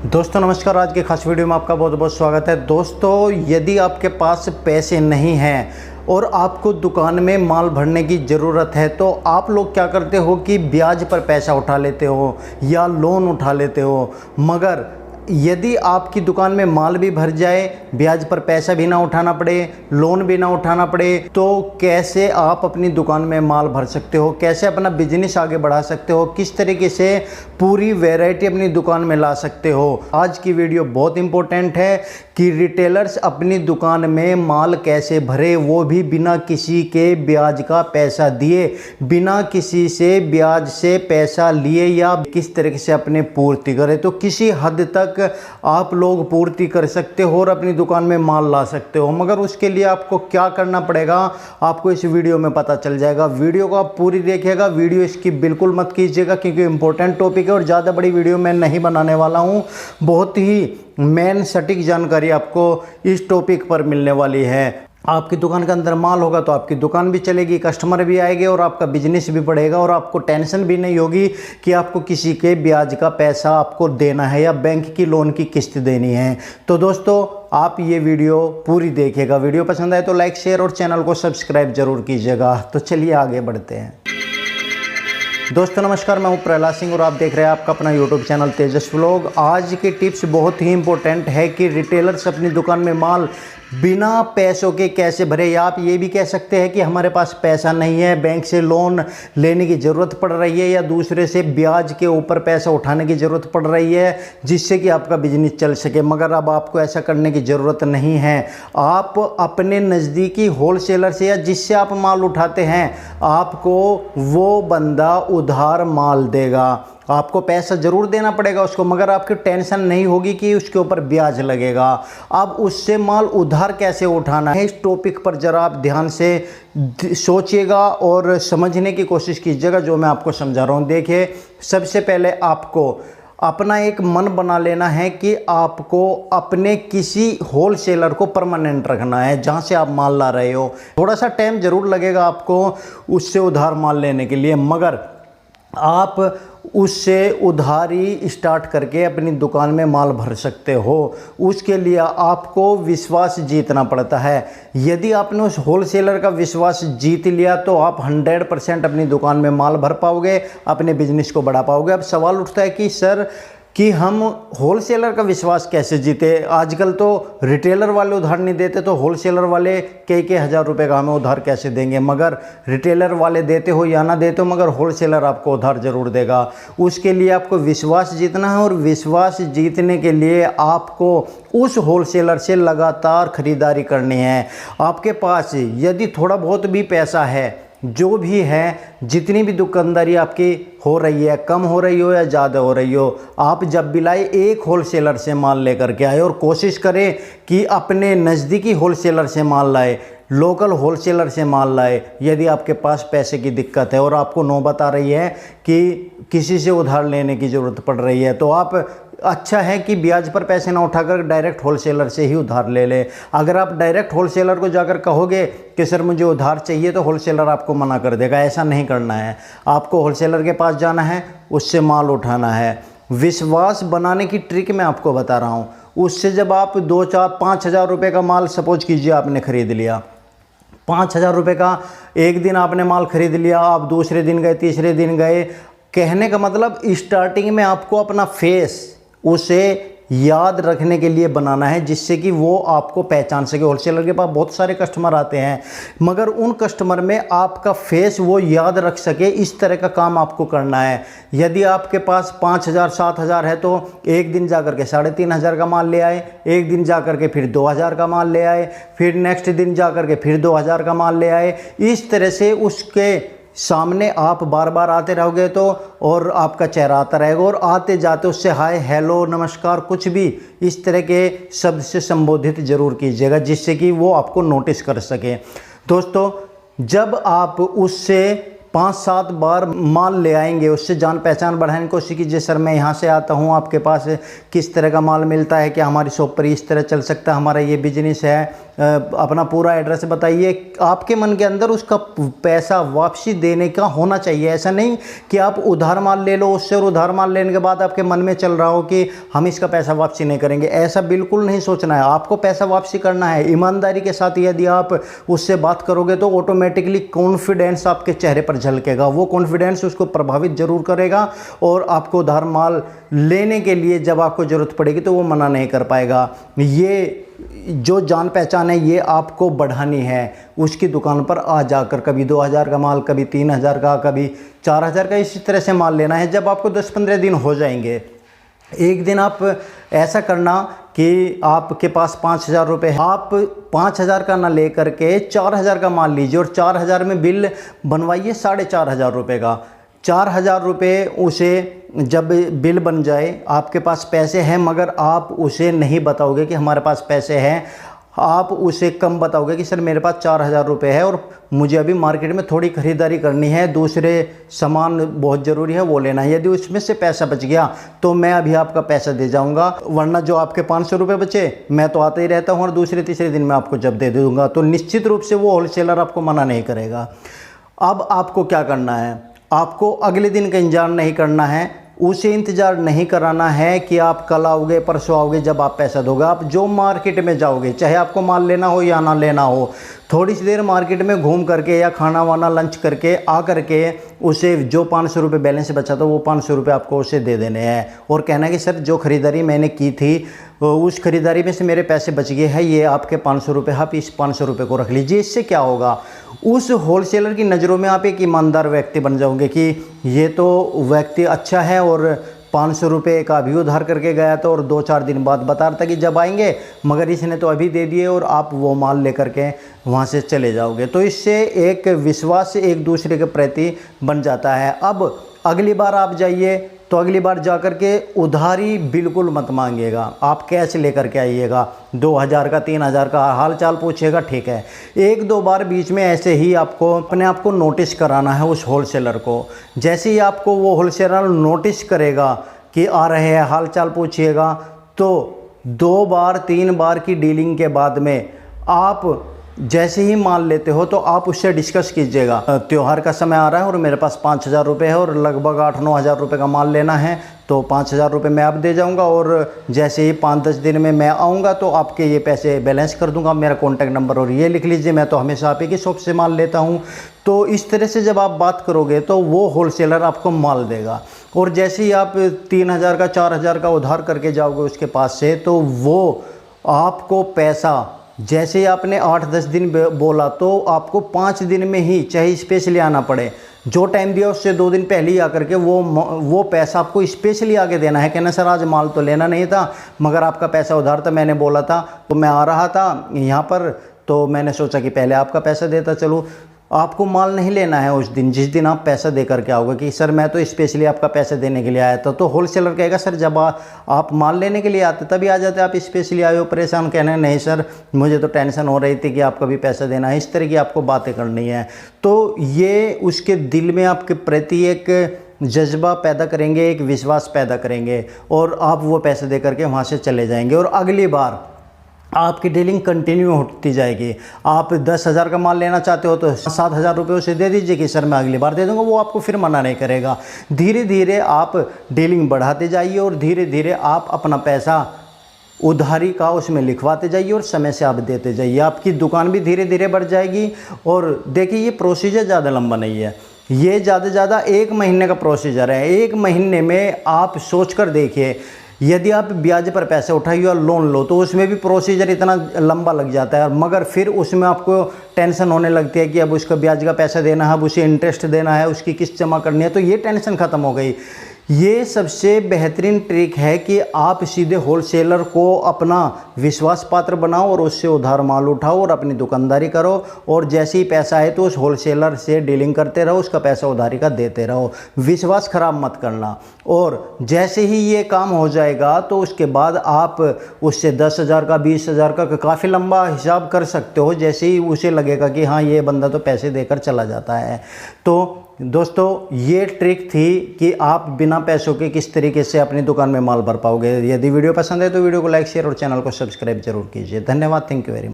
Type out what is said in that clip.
दोस्तों नमस्कार। आज के खास वीडियो में आपका बहुत बहुत स्वागत है। दोस्तों यदि आपके पास पैसे नहीं हैं और आपको दुकान में माल भरने की ज़रूरत है तो आप लोग क्या करते हो कि ब्याज पर पैसा उठा लेते हो या लोन उठा लेते हो। मगर यदि आपकी दुकान में माल भी भर जाए, ब्याज पर पैसा भी ना उठाना पड़े, लोन भी ना उठाना पड़े, तो कैसे आप अपनी दुकान में माल भर सकते हो, कैसे अपना बिजनेस आगे बढ़ा सकते हो, किस तरीके से पूरी वैरायटी अपनी दुकान में ला सकते हो। आज की वीडियो बहुत इंपॉर्टेंट है कि रिटेलर्स अपनी दुकान में माल कैसे भरे, वो भी बिना किसी के ब्याज का पैसा दिए, बिना किसी से ब्याज से पैसा लिए, या किस तरीके से अपने पूर्ति करें। तो किसी हद तक आप लोग पूर्ति कर सकते हो और अपनी दुकान में माल ला सकते हो। मगर उसके लिए आपको क्या करना पड़ेगा आपको इस वीडियो में पता चल जाएगा। वीडियो को आप पूरी देखिएगा, वीडियो इसकी बिल्कुल मत कीजिएगा क्योंकि इंपॉर्टेंट टॉपिक है और ज़्यादा बड़ी वीडियो मैं नहीं बनाने वाला हूँ। बहुत ही मेन सटीक जानकारी आपको इस टॉपिक पर मिलने वाली है। आपकी दुकान के अंदर माल होगा तो आपकी दुकान भी चलेगी, कस्टमर भी आएंगे और आपका बिजनेस भी बढ़ेगा और आपको टेंशन भी नहीं होगी कि आपको किसी के ब्याज का पैसा आपको देना है या बैंक की लोन की किस्त देनी है। तो दोस्तों आप ये वीडियो पूरी देखिएगा। वीडियो पसंद आए तो लाइक शेयर और चैनल को सब्सक्राइब जरूर कीजिएगा। तो चलिए आगे बढ़ते हैं। दोस्तों नमस्कार, मैं हूं प्रहलाद सिंह और आप देख रहे हैं आपका अपना यूट्यूब चैनल तेजस व्लॉग। आज की टिप्स बहुत ही इंपॉर्टेंट है कि रिटेलर्स अपनी दुकान में माल बिना पैसों के कैसे भरे। या आप ये भी कह सकते हैं कि हमारे पास पैसा नहीं है, बैंक से लोन लेने की ज़रूरत पड़ रही है या दूसरे से ब्याज के ऊपर पैसा उठाने की ज़रूरत पड़ रही है जिससे कि आपका बिजनेस चल सके। मगर अब आपको ऐसा करने की ज़रूरत नहीं है। आप अपने नज़दीकी होलसेलर से या जिससे आप माल उठाते हैं, आपको वो बंदा उधार माल देगा। आपको पैसा ज़रूर देना पड़ेगा उसको, मगर आपकी टेंशन नहीं होगी कि उसके ऊपर ब्याज लगेगा। अब उससे माल उधार कैसे उठाना है, इस टॉपिक पर ज़रा आप ध्यान से सोचिएगा और समझने की कोशिश कीजिएगा जो मैं आपको समझा रहा हूँ। देखिए, सबसे पहले आपको अपना एक मन बना लेना है कि आपको अपने किसी होलसेलर को परमानेंट रखना है जहाँ से आप माल ला रहे हो। थोड़ा सा टाइम ज़रूर लगेगा आपको उससे उधार माल लेने के लिए, मगर आप उससे उधारी स्टार्ट करके अपनी दुकान में माल भर सकते हो। उसके लिए आपको विश्वास जीतना पड़ता है। यदि आपने उस होलसेलर का विश्वास जीत लिया तो आप 100% अपनी दुकान में माल भर पाओगे, अपने बिजनेस को बढ़ा पाओगे। अब सवाल उठता है कि सर कि हम होलसेलर का विश्वास कैसे जीते। आजकल तो रिटेलर वाले उधार नहीं देते तो होलसेलर वाले कई हज़ार रुपए का हमें उधार कैसे देंगे। मगर रिटेलर वाले देते हो या ना देते हो, मगर होलसेलर आपको उधार ज़रूर देगा। उसके लिए आपको विश्वास जीतना है और विश्वास जीतने के लिए आपको उस होलसेलर से लगातार ख़रीदारी करनी है। आपके पास यदि थोड़ा बहुत भी पैसा है, जो भी है, जितनी भी दुकानदारी आपकी हो रही है, कम हो रही हो या ज़्यादा हो रही हो, आप जब भी लाए एक होलसेलर से माल लेकर के आए और कोशिश करें कि अपने नज़दीकी होलसेलर से माल लाए, लोकल होलसेलर से माल लाए। यदि आपके पास पैसे की दिक्कत है और आपको नौबत आ रही है कि किसी से उधार लेने की ज़रूरत पड़ रही है, तो आप अच्छा है कि ब्याज पर पैसे ना उठाकर डायरेक्ट होलसेलर से ही उधार ले लें। अगर आप डायरेक्ट होलसेलर को जाकर कहोगे कि सर मुझे उधार चाहिए, तो होलसेलर आपको मना कर देगा। ऐसा नहीं करना है। आपको होलसेलर के पास जाना है, उससे माल उठाना है। विश्वास बनाने की ट्रिक मैं आपको बता रहा हूँ। उससे जब आप 2, 4, 5 हज़ार रुपये का माल सपोज कीजिए आपने ख़रीद लिया, 5 हज़ार रुपये का एक दिन आपने माल ख़रीद लिया, आप दूसरे दिन गए, तीसरे दिन गए। कहने का मतलब स्टार्टिंग में आपको अपना फेस उसे याद रखने के लिए बनाना है जिससे कि वो आपको पहचान सके। होलसेलर के पास बहुत सारे कस्टमर आते हैं, मगर उन कस्टमर में आपका फेस वो याद रख सके, इस तरह का काम आपको करना है। यदि आपके पास 5,000 7,000 है तो एक दिन जाकर के 3,500 का माल ले आए, एक दिन जाकर के फिर 2,000 का माल ले आए, फिर नेक्स्ट दिन जाकर के फिर 2,000 का माल ले आए। इस तरह से उसके सामने आप बार बार आते रहोगे तो और आपका चेहरा आता रहेगा और आते जाते उससे हाय, हेलो, नमस्कार, कुछ भी इस तरह के शब्द से संबोधित जरूर कीजिएगा जिससे कि वो आपको नोटिस कर सके। दोस्तों जब आप उससे 5-7 बार माल ले आएंगे, उससे जान पहचान बढ़ाने की कोशिश कीजिए। सर मैं यहाँ से आता हूँ, आपके पास किस तरह का माल मिलता है, क्या हमारी शॉप पर इस तरह चल सकता है, हमारा ये बिजनेस है, अपना पूरा एड्रेस बताइए। आपके मन के अंदर उसका पैसा वापसी देने का होना चाहिए। ऐसा नहीं कि आप उधार माल ले लो उससे और उधार माल लेने के बाद आपके मन में चल रहा हो कि हम इसका पैसा वापसी नहीं करेंगे। ऐसा बिल्कुल नहीं सोचना है। आपको पैसा वापसी करना है ईमानदारी के साथ। यदि आप उससे बात करोगे तो ऑटोमेटिकली कॉन्फिडेंस आपके चेहरे पर झलकेगा। वो कॉन्फिडेंस उसको प्रभावित जरूर करेगा और आपको उधार माल लेने के लिए जब आपको ज़रूरत पड़ेगी तो वो मना नहीं कर पाएगा। ये जो जान पहचान है ये आपको बढ़ानी है। उसकी दुकान पर आ जाकर कभी 2000 का माल, कभी 3000 का, कभी 4000 का, इसी तरह से माल लेना है। जब आपको 10-15 दिन हो जाएंगे, एक दिन आप ऐसा करना कि आपके पास 5000 रुपये है, आप 5000 का ना ले करके 4000 का माल लीजिए और 4000 में बिल बनवाइए 4500 रुपये का। 4000 रुपये उसे जब बिल बन जाए, आपके पास पैसे हैं मगर आप उसे नहीं बताओगे कि हमारे पास पैसे हैं, आप उसे कम बताओगे कि सर मेरे पास 4000 रुपये है और मुझे अभी मार्केट में थोड़ी ख़रीदारी करनी है, दूसरे सामान बहुत ज़रूरी है वो लेना है। यदि उसमें से पैसा बच गया तो मैं अभी आपका पैसा दे जाऊंगा, वरना जो आपके 500 रुपये बचे मैं तो आता ही रहता हूँ और दूसरे तीसरे दिन मैं आपको जब दे दूँगा। तो निश्चित रूप से वो होलसेलर आपको मना नहीं करेगा। अब आपको क्या करना है, आपको अगले दिन का इंतजार नहीं करना है, उसे इंतज़ार नहीं कराना है कि आप कल आओगे परसों आओगे जब आप पैसा दोगे। आप जो मार्केट में जाओगे, चाहे आपको माल लेना हो या ना लेना हो, थोड़ी सी देर मार्केट में घूम करके या खाना वाना लंच करके आ करके उसे जो 500 रुपये बैलेंस बचा था वो 500 रुपये आपको उसे दे देने हैं और कहना है कि सर जो ख़रीदारी मैंने की थी उस ख़रीदारी में से मेरे पैसे बच गए हैं, ये आपके 500 रुपये, आप इस 500 रुपये को रख लीजिए। इससे क्या होगा, उस होलसेलर की नज़रों में आप एक ईमानदार व्यक्ति बन जाओगे कि ये तो व्यक्ति अच्छा है और 500 रुपये का भी उधार करके गया था और 2-4 दिन बाद बता रहा था कि जब आएंगे, मगर इसने तो अभी दे दिए और आप वो माल लेकर के वहाँ से चले जाओगे। तो इससे एक विश्वास एक दूसरे के प्रति बन जाता है। अब अगली बार आप जाइए तो अगली बार जाकर के उधारी बिल्कुल मत मांगिएगा, आप कैश लेकर के आइएगा। 2000 का 3000 का हाल चाल पूछिएगा, ठीक है। 1-2 बार बीच में ऐसे ही आपको अपने आप को नोटिस कराना है उस होलसेलर को। जैसे ही आपको वो होलसेलर नोटिस करेगा कि आ रहे हैं, हाल चाल पूछिएगा, तो 2 बार 3 बार की डीलिंग के बाद में आप जैसे ही माल लेते हो तो आप उससे डिस्कस कीजिएगा, त्यौहार का समय आ रहा है और मेरे पास 5000 रुपये है और लगभग 8-9 हज़ार रुपये का माल लेना है, तो 5000 रुपये मैं अब दे जाऊंगा और जैसे ही 5-10 दिन में मैं आऊँगा तो आपके ये पैसे बैलेंस कर दूंगा। मेरा कॉन्टैक्ट नंबर और ये लिख लीजिए, मैं तो हमेशा आप ही की शॉप से माल लेता हूँ। तो इस तरह से जब आप बात करोगे तो वो होलसेलर आपको माल देगा और जैसे ही आप 3000 का 4000 का उधार करके जाओगे उसके पास से, तो वो आपको पैसा जैसे ही आपने 8-10 दिन बोला तो आपको 5 दिन में ही, चाहे स्पेशली आना पड़े, जो टाइम दिया उससे 2 दिन पहले ही आकर के वो पैसा आपको स्पेशली आगे देना है। कहना सर आज माल तो लेना नहीं था मगर आपका पैसा उधार था, मैंने बोला था तो मैं आ रहा था यहाँ पर तो मैंने सोचा कि पहले आपका पैसा देता चलो। आपको माल नहीं लेना है उस दिन, जिस दिन आप पैसा दे करके आओगे कि सर मैं तो स्पेशली आपका पैसे देने के लिए आया था। तो होलसेलर कहेगा सर जब आप माल लेने के लिए आते तभी आ जाते, आप स्पेशली आए हो परेशान। कहना नहीं सर मुझे तो टेंशन हो रही थी कि आपका भी पैसा देना है। इस तरह की आपको बातें करनी है। तो ये उसके दिल में आपके प्रति एक जज्बा पैदा करेंगे, एक विश्वास पैदा करेंगे और आप वो पैसे दे करके वहाँ से चले जाएंगे और अगली बार आपकी डीलिंग कंटिन्यू होती जाएगी। आप 10,000 का माल लेना चाहते हो तो 7,000 रुपये उसे दे दीजिए कि सर मैं अगली बार दे दूंगा, वो आपको फिर मना नहीं करेगा। धीरे धीरे आप डीलिंग बढ़ाते जाइए और धीरे धीरे आप अपना पैसा उधारी का उसमें लिखवाते जाइए और समय से आप देते जाइए। आपकी दुकान भी धीरे धीरे बढ़ जाएगी। और देखिए ये प्रोसीजर ज़्यादा लंबा नहीं है, ये ज़्यादा से ज़्यादा 1 महीने का प्रोसीजर है। 1 महीने में आप सोच कर देखिए, यदि आप ब्याज पर पैसे उठाइए और लोन लो तो उसमें भी प्रोसीजर इतना लंबा लग जाता है, मगर फिर उसमें आपको टेंशन होने लगती है कि अब उसका ब्याज का पैसा देना है, अब उसे इंटरेस्ट देना है, उसकी किस्त जमा करनी है, तो ये टेंशन ख़त्म हो गई। ये सबसे बेहतरीन ट्रिक है कि आप सीधे होलसेलर को अपना विश्वास पात्र बनाओ और उससे उधार माल उठाओ और अपनी दुकानदारी करो और जैसे ही पैसा आए तो उस होलसेलर से डीलिंग करते रहो, उसका पैसा उधारी का देते रहो, विश्वास खराब मत करना। और जैसे ही ये काम हो जाएगा तो उसके बाद आप उससे 10,000 का 20,000 का काफ़ी लंबा हिसाब कर सकते हो, जैसे ही उसे लगेगा कि हाँ ये बंदा तो पैसे देकर चला जाता है। तो दोस्तों ये ट्रिक थी कि आप बिना पैसों के किस तरीके से अपनी दुकान में माल भर पाओगे। यदि वीडियो पसंद है तो वीडियो को लाइक शेयर और चैनल को सब्सक्राइब जरूर कीजिए। धन्यवाद, थैंक यू वेरी मच।